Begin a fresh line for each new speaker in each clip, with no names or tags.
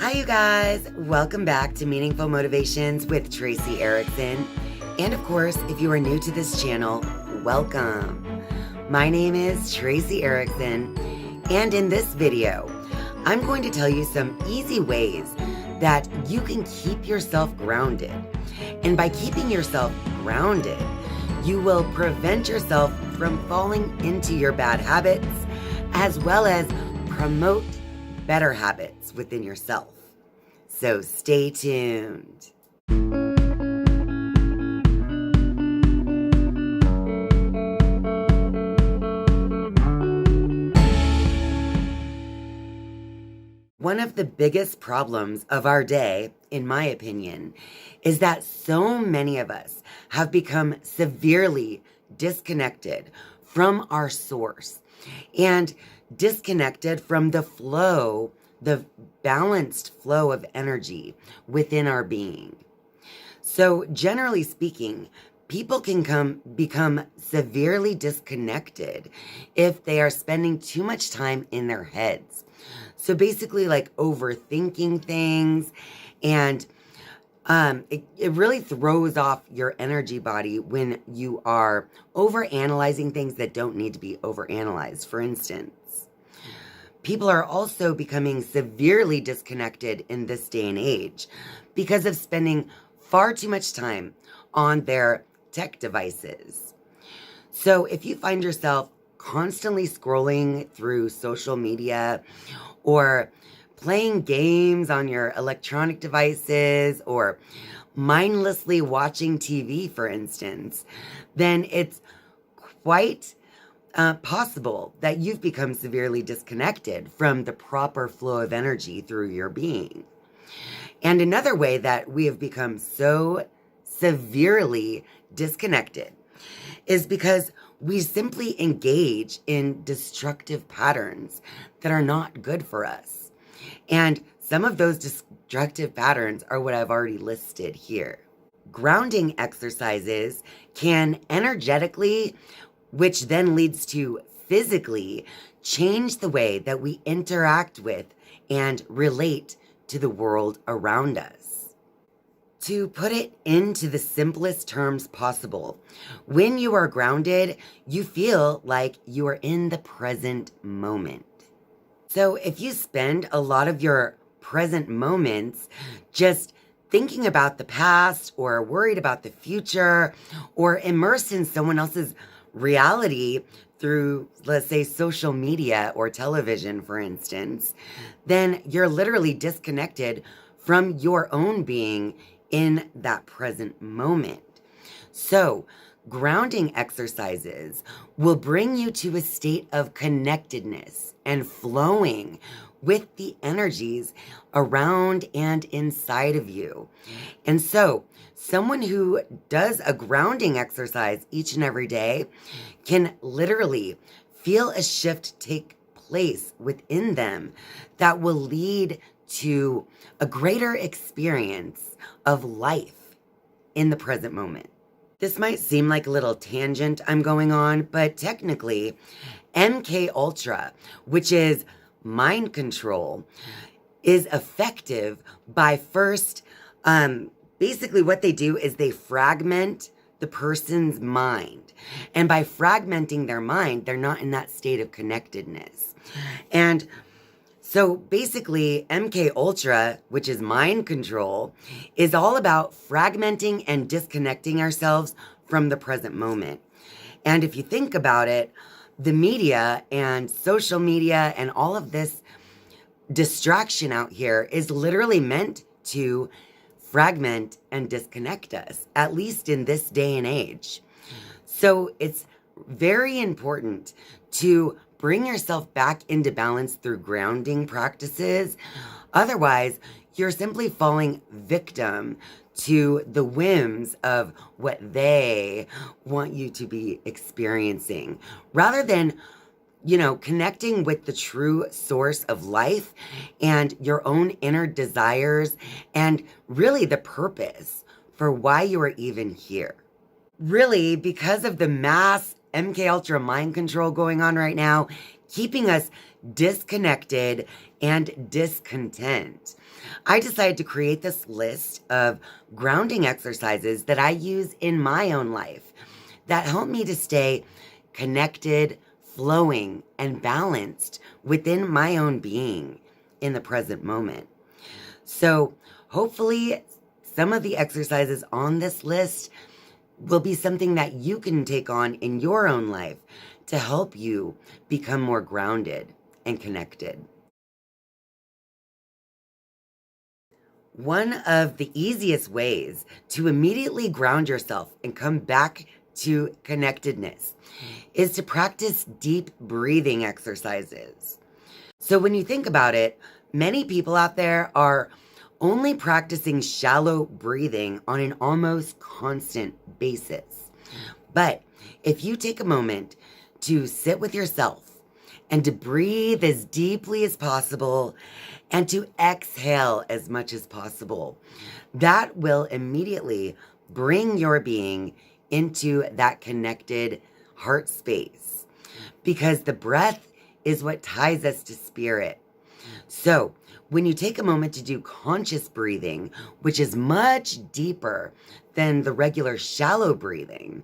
Hi, you guys. Welcome back to Meaningful Motivations with Tracy Erickson. And of course, if you are new to this channel, welcome. My name is Tracy Erickson, and in this video, I'm going to tell you some easy ways that you can keep yourself grounded. And by keeping yourself grounded, you will prevent yourself from falling into your bad habits, as well as promote better habits within yourself. So stay tuned. One of the biggest problems of our day, in my opinion, is that so many of us have become severely disconnected from our source and disconnected from the flow, the balanced flow of energy within our being. So generally speaking, people can become severely disconnected if they are spending too much time in their heads. So basically like overthinking things, and it really throws off your energy body when you are overanalyzing things that don't need to be overanalyzed. For instance, people are also becoming severely disconnected in this day and age because of spending far too much time on their tech devices. So if you find yourself constantly scrolling through social media or playing games on your electronic devices or mindlessly watching TV, for instance, then it's quite possible that you've become severely disconnected from the proper flow of energy through your being. And another way that we have become so severely disconnected is because we simply engage in destructive patterns that are not good for us. And some of those destructive patterns are what I've already listed here. Grounding exercises can energetically, which then leads to physically, change the way that we interact with and relate to the world around us. To put it into the simplest terms possible, when you are grounded, you feel like you are in the present moment. So if you spend a lot of your present moments just thinking about the past or worried about the future or immersed in someone else's reality through, let's say, social media or television, for instance, then you're literally disconnected from your own being in that present moment. So grounding exercises will bring you to a state of connectedness and flowing with the energies around and inside of you. And so someone who does a grounding exercise each and every day can literally feel a shift take place within them that will lead to a greater experience of life in the present moment. This might seem like a little tangent I'm going on, but technically MK Ultra, which is mind control, is effective by first, basically what they do is they fragment the person's mind. And by fragmenting their mind, they're not in that state of connectedness. And so basically MK Ultra, which is mind control, is all about fragmenting and disconnecting ourselves from the present moment. And if you think about it, the media and social media and all of this distraction out here is literally meant to fragment and disconnect us, at least in this day and age. So it's very important to bring yourself back into balance through grounding practices. Otherwise, you're simply falling victim to the whims of what they want you to be experiencing, rather than, connecting with the true source of life and your own inner desires and really the purpose for why you are even here. Really, because of the mass MK Ultra mind control going on right now, keeping us disconnected and discontent. I decided to create this list of grounding exercises that I use in my own life that help me to stay connected, flowing, and balanced within my own being in the present moment. So hopefully some of the exercises on this list will be something that you can take on in your own life to help you become more grounded and connected. One of the easiest ways to immediately ground yourself and come back to connectedness is to practice deep breathing exercises. So when you think about it, many people out there are only practicing shallow breathing on an almost constant basis. But if you take a moment to sit with yourself and to breathe as deeply as possible and to exhale as much as possible, that will immediately bring your being into that connected heart space, because the breath is what ties us to spirit. So when you take a moment to do conscious breathing, which is much deeper than the regular shallow breathing,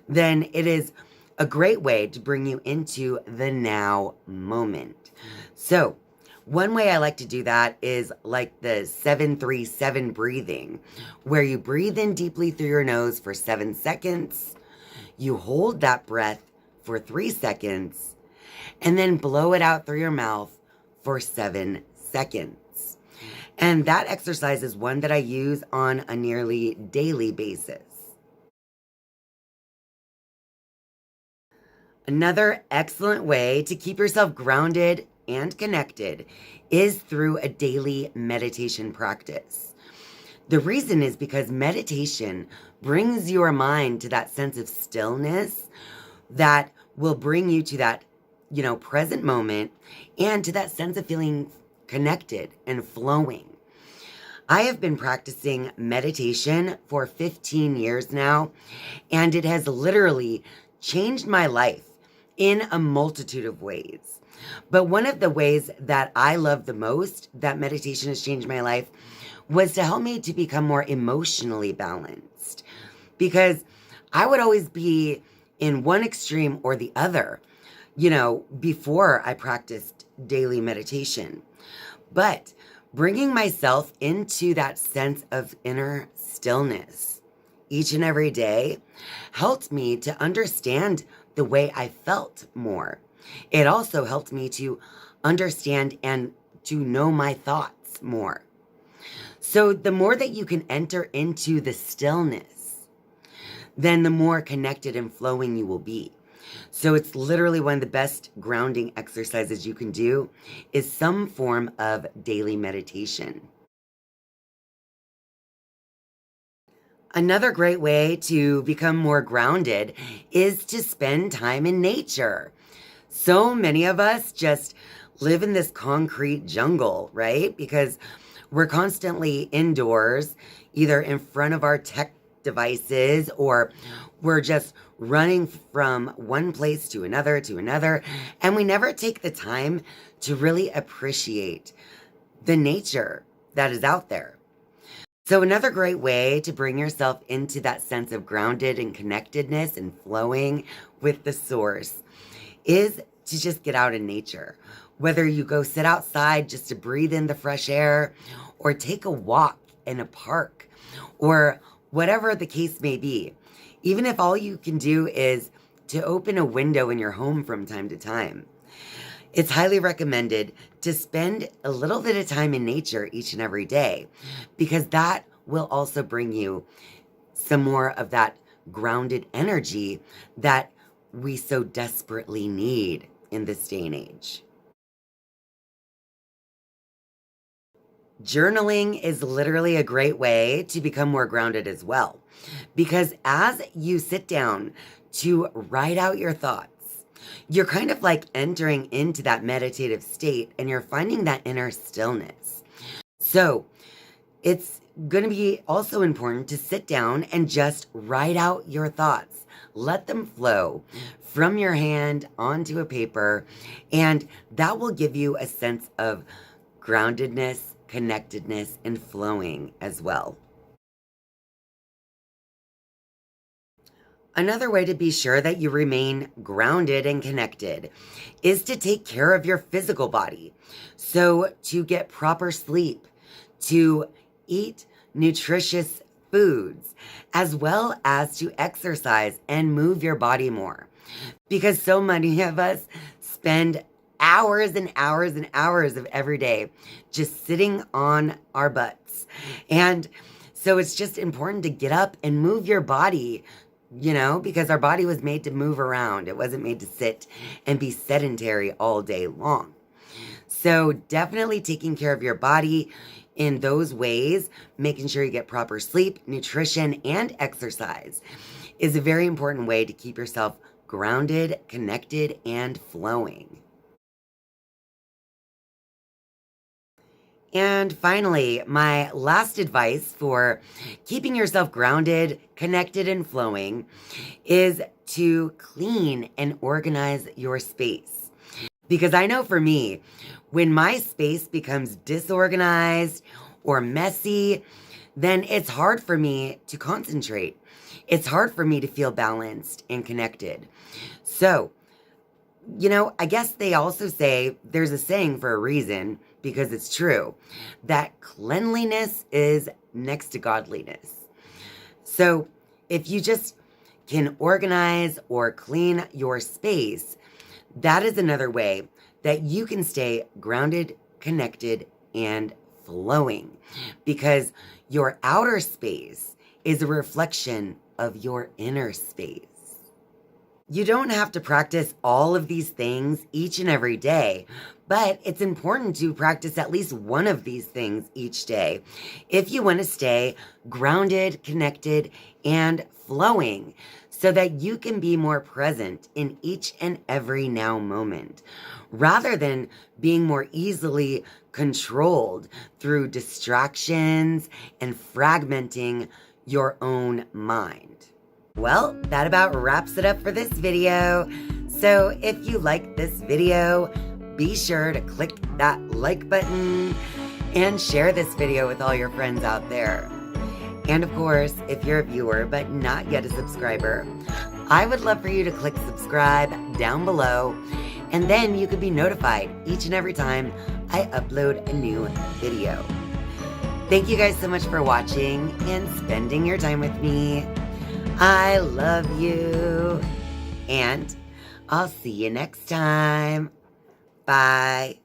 then it is a great way to bring you into the now moment. So one way I like to do that is like the 7-3-7 breathing, where you breathe in deeply through your nose for 7 seconds, you hold that breath for 3 seconds, and then blow it out through your mouth for 7 seconds. And that exercise is one that I use on a nearly daily basis. Another excellent way to keep yourself grounded and connected is through a daily meditation practice. The reason is because meditation brings your mind to that sense of stillness that will bring you to that, present moment, and to that sense of feeling connected and flowing. I have been practicing meditation for 15 years now, and it has literally changed my life in a multitude of ways. But one of the ways that I love the most that meditation has changed my life was to help me to become more emotionally balanced. Because I would always be in one extreme or the other, before I practiced daily meditation. But bringing myself into that sense of inner stillness each and every day helped me to understand the way I felt more. It also helped me to understand and to know my thoughts more. So the more that you can enter into the stillness, then the more connected and flowing you will be. So it's literally one of the best grounding exercises you can do is some form of daily meditation. Another great way to become more grounded is to spend time in nature. So many of us just live in this concrete jungle, right? Because we're constantly indoors, either in front of our tech devices, or we're just running from one place to another, and we never take the time to really appreciate the nature that is out there. So another great way to bring yourself into that sense of grounded and connectedness and flowing with the source is to just get out in nature. Whether you go sit outside just to breathe in the fresh air, or take a walk in a park, or whatever the case may be. Even if all you can do is to open a window in your home from time to time. It's highly recommended to spend a little bit of time in nature each and every day, because that will also bring you some more of that grounded energy that we so desperately need in this day and age. Journaling is literally a great way to become more grounded as well, because as you sit down to write out your thoughts, you're kind of like entering into that meditative state and you're finding that inner stillness. So It's going to be also important to sit down and just write out your thoughts. Let them flow from your hand onto a paper, and that will give you a sense of groundedness, connectedness, and flowing as well. Another way to be sure that you remain grounded and connected is to take care of your physical body. So, to get proper sleep, to eat nutritious foods, as well as to exercise and move your body more. Because so many of us spend hours and hours and hours of every day just sitting on our butts. And so it's just important to get up and move your body, because our body was made to move around. It wasn't made to sit and be sedentary all day long. So definitely taking care of your body in those ways, making sure you get proper sleep, nutrition, and exercise is a very important way to keep yourself grounded, connected, and flowing. And finally, my last advice for keeping yourself grounded, connected, and flowing is to clean and organize your space. Because I know for me, when my space becomes disorganized or messy, then it's hard for me to concentrate. It's hard for me to feel balanced and connected. So, I guess they also say there's a saying for a reason, because it's true, that cleanliness is next to godliness. So if you just can organize or clean your space, that is another way that you can stay grounded, connected, and flowing, because your outer space is a reflection of your inner space. You don't have to practice all of these things each and every day, but it's important to practice at least one of these things each day if you want to stay grounded, connected, and flowing, so that you can be more present in each and every now moment, rather than being more easily controlled through distractions and fragmenting your own mind. Well, that about wraps it up for this video. So if you like this video, be sure to click that like button and share this video with all your friends out there. And of course, if you're a viewer but not yet a subscriber, I would love for you to click subscribe down below, and then you can be notified each and every time I upload a new video. Thank you guys so much for watching and spending your time with me. I love you, and I'll see you next time. Bye.